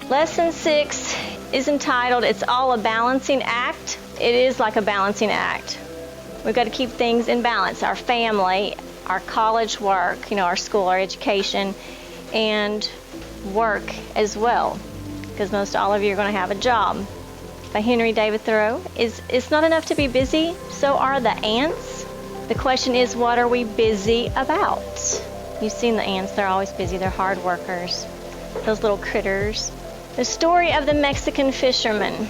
Lesson 6 is entitled, It's All a Balancing Act. It is like a balancing act. We've got to keep things in balance. Our family, our college work, our school, our education, and work as well. Because most all of you are going to have a job. By Henry David Thoreau. It's not enough to be busy, so are the ants. The question is, what are we busy about? You've seen the ants, they're always busy, they're hard workers. Those little critters. The story of the Mexican fisherman.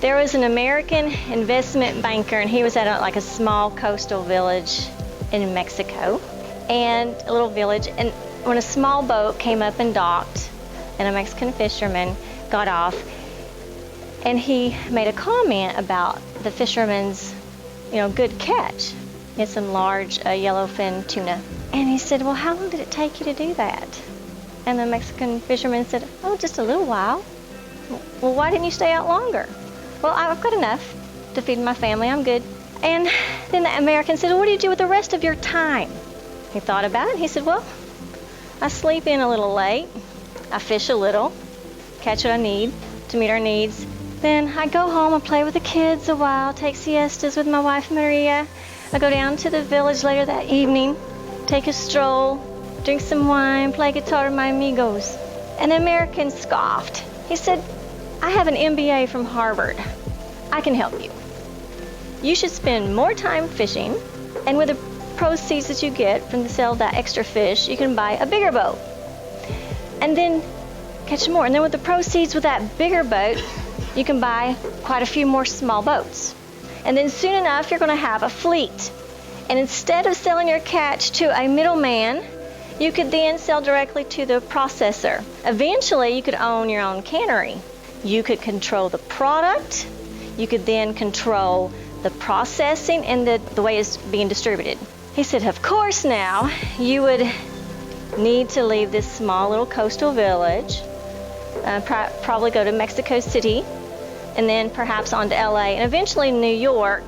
There was an American investment banker, and he was at a small coastal village in Mexico, and a little village, and when a small boat came up and docked, and a Mexican fisherman got off, and he made a comment about the fisherman's, good catch. He had some large yellowfin tuna. And he said, well, how long did it take you to do that? And the Mexican fisherman said, oh, just a little while. Well, why didn't you stay out longer? Well, I've got enough to feed my family. I'm good. And then the American said, well, what do you do with the rest of your time? He thought about it. He said, well, I sleep in a little late. I fish a little, catch what I need to meet our needs. Then I go home and play with the kids a while, take siestas with my wife, Maria. I go down to the village later that evening, take a stroll, drink some wine, play guitar with my amigos. And the American scoffed. He said, I have an MBA from Harvard. I can help you. You should spend more time fishing, and with the proceeds that you get from the sale of that extra fish, you can buy a bigger boat. And then catch more. And then with the proceeds with that bigger boat, you can buy quite a few more small boats. And then soon enough, you're going to have a fleet. And instead of selling your catch to a middleman, you could then sell directly to the processor. Eventually, you could own your own cannery. You could control the product. You could then control the processing and the way it's being distributed. He said, of course now, you would need to leave this small little coastal village, probably go to Mexico City, and then perhaps on to LA, and eventually New York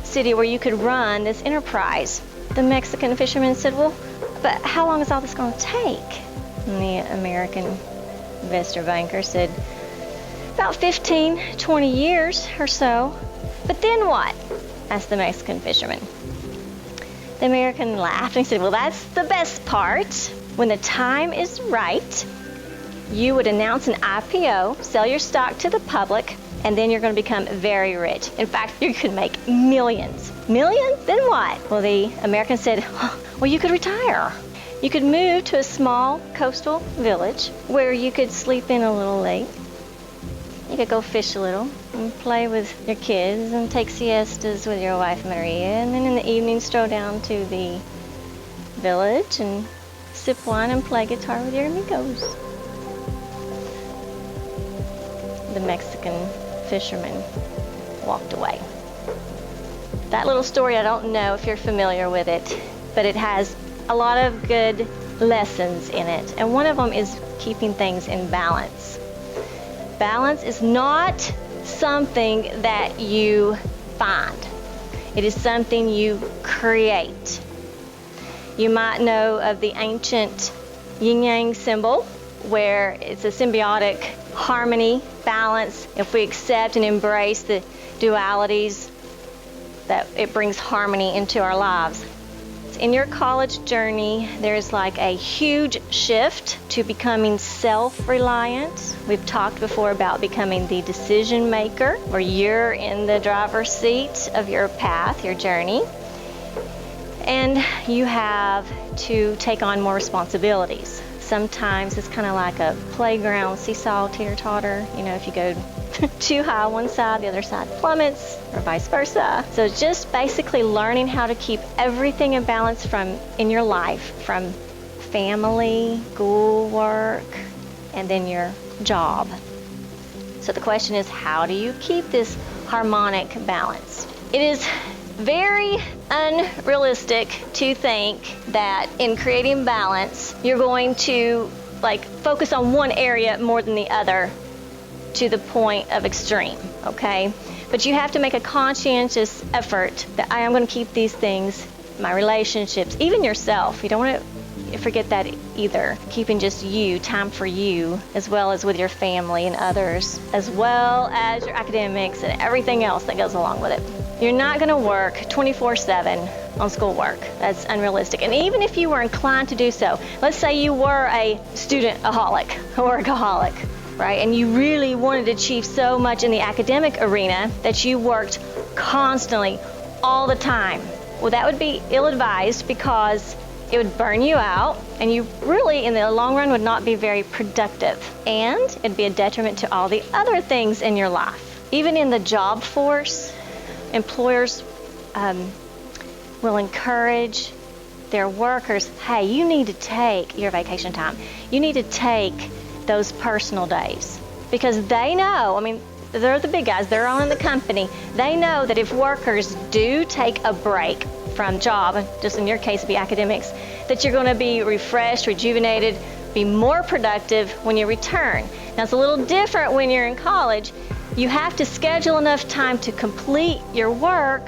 City, where you could run this enterprise. The Mexican fisherman said, well, but how long is all this going to take? And the American investor banker said, about 15, 20 years or so. But then what? Asked the Mexican fisherman. The American laughed and said, well, that's the best part. When the time is right, you would announce an IPO, sell your stock to the public, and then you're going to become very rich. In fact, you could make millions. Millions? Then what? Well, the American said, well, you could retire. You could move to a small coastal village where you could sleep in a little late. You could go fish a little and play with your kids and take siestas with your wife, Maria, and then in the evening stroll down to the village and sip wine and play guitar with your amigos. The Mexican fisherman walked away. That little story, I don't know if you're familiar with it, but it has a lot of good lessons in it, and one of them is keeping things in balance. Balance is not something that you find. It is something you create. You might know of the ancient yin-yang symbol, where it's a symbiotic harmony, balance. If we accept and embrace the dualities, that it brings harmony into our lives. In your college journey, there's like a huge shift to becoming self-reliant. We've talked before about becoming the decision maker, where you're in the driver's seat of your path, your journey. And you have to take on more responsibilities. Sometimes it's kind of like a playground seesaw teeter-totter. If you go too high on one side, the other side plummets, or vice versa. So just basically learning how to keep everything in balance in your life, from family, school work, and then your job. So the question is, how do you keep this harmonic balance? It is very unrealistic to think that in creating balance, you're going to focus on one area more than the other to the point of extreme, okay? But you have to make a conscientious effort that I am going to keep these things, my relationships, even yourself. You don't want to forget that either. Keeping just you, time for you, as well as with your family and others, as well as your academics and everything else that goes along with it. You're not going to work 24/7 on schoolwork. That's unrealistic. And even if you were inclined to do so, let's say you were a student-aholic, a workaholic, right? And you really wanted to achieve so much in the academic arena that you worked constantly, all the time. Well, that would be ill-advised because it would burn you out, and you really, in the long run, would not be very productive. And it'd be a detriment to all the other things in your life. Even in the job force, employers will encourage their workers, hey, you need to take your vacation time. You need to take those personal days. Because they know, I mean, they're the big guys, they're owning the company. They know that if workers do take a break from job, just in your case it'd be academics, that you're going to be refreshed, rejuvenated, be more productive when you return. Now it's a little different when you're in college. You have to schedule enough time to complete your work,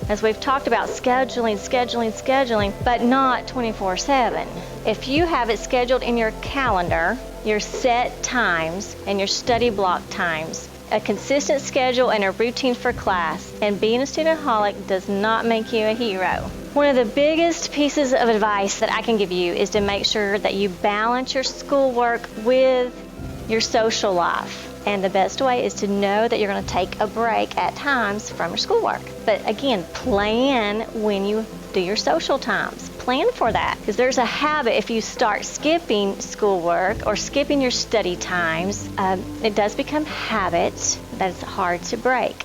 as we've talked about, scheduling, but not 24/7. If you have it scheduled in your calendar, your set times and your study block times, a consistent schedule and a routine for class, and being a student-aholic does not make you a hero. One of the biggest pieces of advice that I can give you is to make sure that you balance your schoolwork with your social life. And the best way is to know that you're going to take a break at times from your schoolwork. But again, plan when you do your social times. Plan for that, because there's a habit. If you start skipping schoolwork or skipping your study times, it does become habit that is hard to break.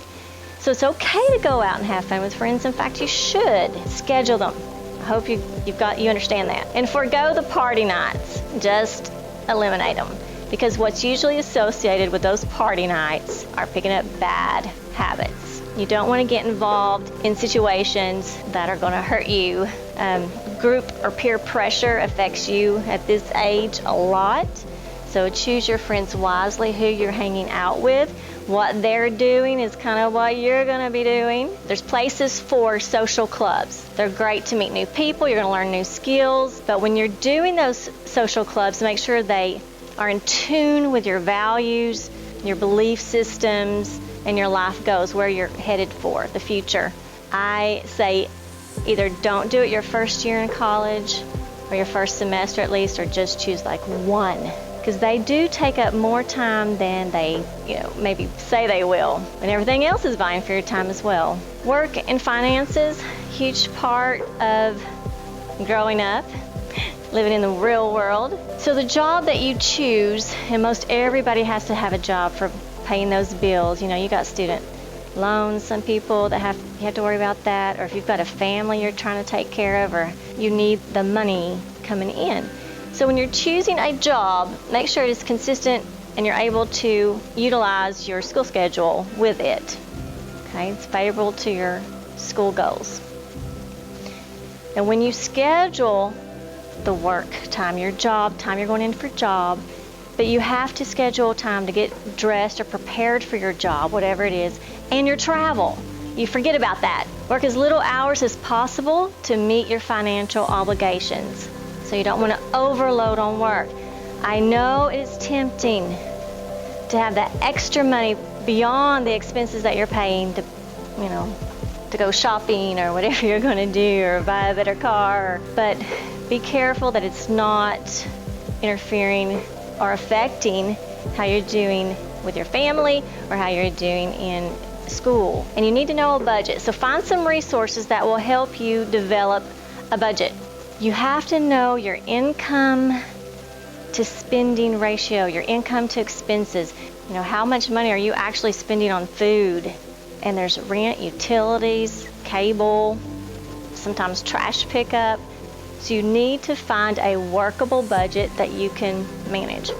So it's okay to go out and have fun with friends. In fact, you should schedule them. I hope you understand that. And forego the party nights. Just eliminate them. Because what's usually associated with those party nights are picking up bad habits. You don't want to get involved in situations that are going to hurt you. Group or peer pressure affects you at this age a lot. So choose your friends wisely, who you're hanging out with. What they're doing is kind of what you're going to be doing. There's places for social clubs. They're great to meet new people. You're going to learn new skills. But when you're doing those social clubs, make sure they are in tune with your values, your belief systems, and your life goals, where you're headed for the future. I say either don't do it your first year in college or your first semester at least, or just choose like one, because they do take up more time than they maybe say they will, and everything else is vying for your time as well. Work and finances, huge part of growing up, living in the real world. So the job that you choose, and most everybody has to have a job for paying those bills. You got student loans, some people that you have to worry about that, or if you've got a family you're trying to take care of, or you need the money coming in. So when you're choosing a job, make sure it is consistent and you're able to utilize your school schedule with it. Okay, it's favorable to your school goals. And when you schedule the work time, your job time, you're going in for job, but you have to schedule time to get dressed or prepared for your job, whatever it is, and your travel. You forget about that. Work as little hours as possible to meet your financial obligations. So you don't want to overload on work. I know it's tempting to have that extra money beyond the expenses that you're paying to go shopping or whatever you're going to do, or buy a better car, but be careful that it's not interfering or affecting how you're doing with your family or how you're doing in school. And you need to know a budget. So find some resources that will help you develop a budget. You have to know your income to spending ratio, your income to expenses. How much money are you actually spending on food? And there's rent, utilities, cable, sometimes trash pickup. So you need to find a workable budget that you can manage.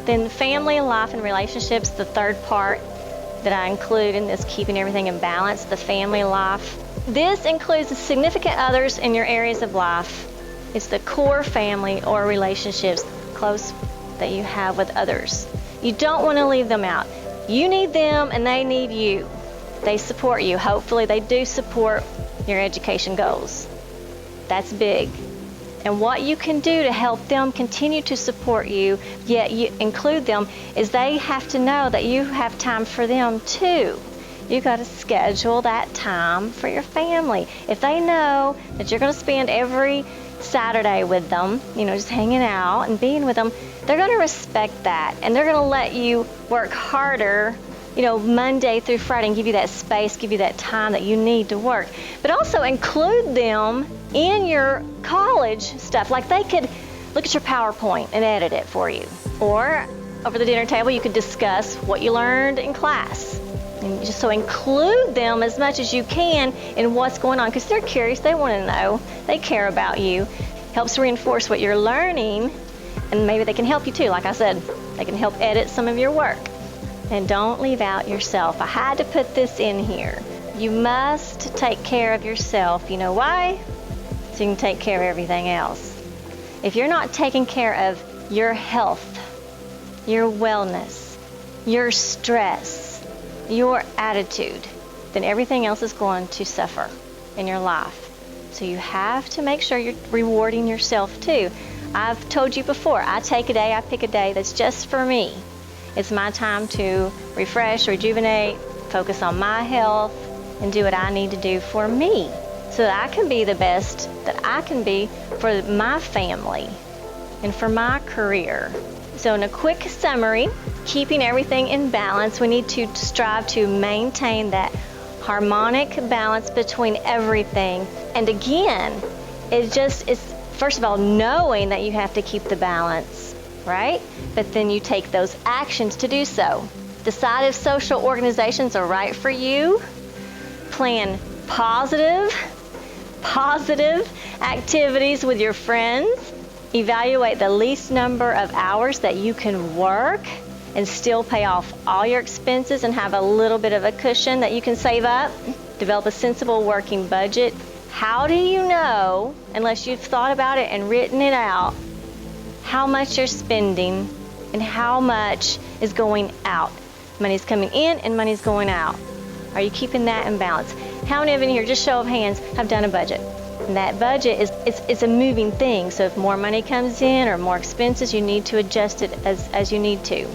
Then family and life and relationships, the third part that I include in this keeping everything in balance, the family life. This includes the significant others in your areas of life. It's the core family or relationships close that you have with others. You don't want to leave them out. You need them and they need you. They support you. Hopefully they do support your education goals. That's big. And what you can do to help them continue to support you, yet you include them, is they have to know that you have time for them too. You've got to schedule that time for your family. If they know that you're going to spend every Saturday with them, just hanging out and being with them, they're going to respect that, and they're going to let you work harder, Monday through Friday, and give you that space, give you that time that you need to work. But also include them in your college stuff. Like, they could look at your PowerPoint and edit it for you. Or over the dinner table, you could discuss what you learned in class. And just so include them as much as you can in what's going on, because they're curious, they want to know, they care about you. Helps reinforce what you're learning, and maybe they can help you too. Like I said, they can help edit some of your work. And don't leave out yourself. I had to put this in here. You must take care of yourself. You know why? So you can take care of everything else. If you're not taking care of your health, your wellness, your stress, your attitude, then everything else is going to suffer in your life. So you have to make sure you're rewarding yourself too. I've told you before, I pick a day that's just for me. It's my time to refresh, rejuvenate, focus on my health, and do what I need to do for me so that I can be the best that I can be for my family and for my career. So in a quick summary, keeping everything in balance, we need to strive to maintain that harmonic balance between everything. And again, it's first of all knowing that you have to keep the balance, right? But then you take those actions to do so. Decide if social organizations are right for you. Plan positive activities with your friends. Evaluate the least number of hours that you can work and still pay off all your expenses and have a little bit of a cushion that you can save up. Develop a sensible working budget. How do you know, unless you've thought about it and written it out, how much you're spending and how much is going out? Money's coming in and money's going out. Are you keeping that in balance? How many of you in here, just show of hands, have done a budget? And that budget it's a moving thing. So if more money comes in or more expenses, you need to adjust it as you need to.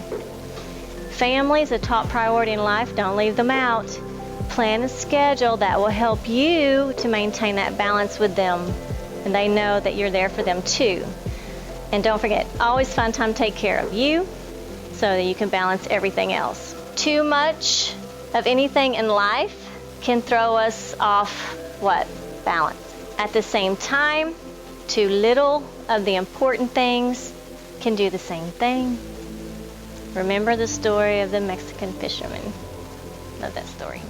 Family is a top priority in life. Don't leave them out. Plan a schedule that will help you to maintain that balance with them, and they know that you're there for them too. And don't forget, always find time to take care of you so that you can balance everything else. Too much of anything in life can throw us off balance. At the same time, too little of the important things can do the same thing. Remember the story of the Mexican fisherman. Love that story.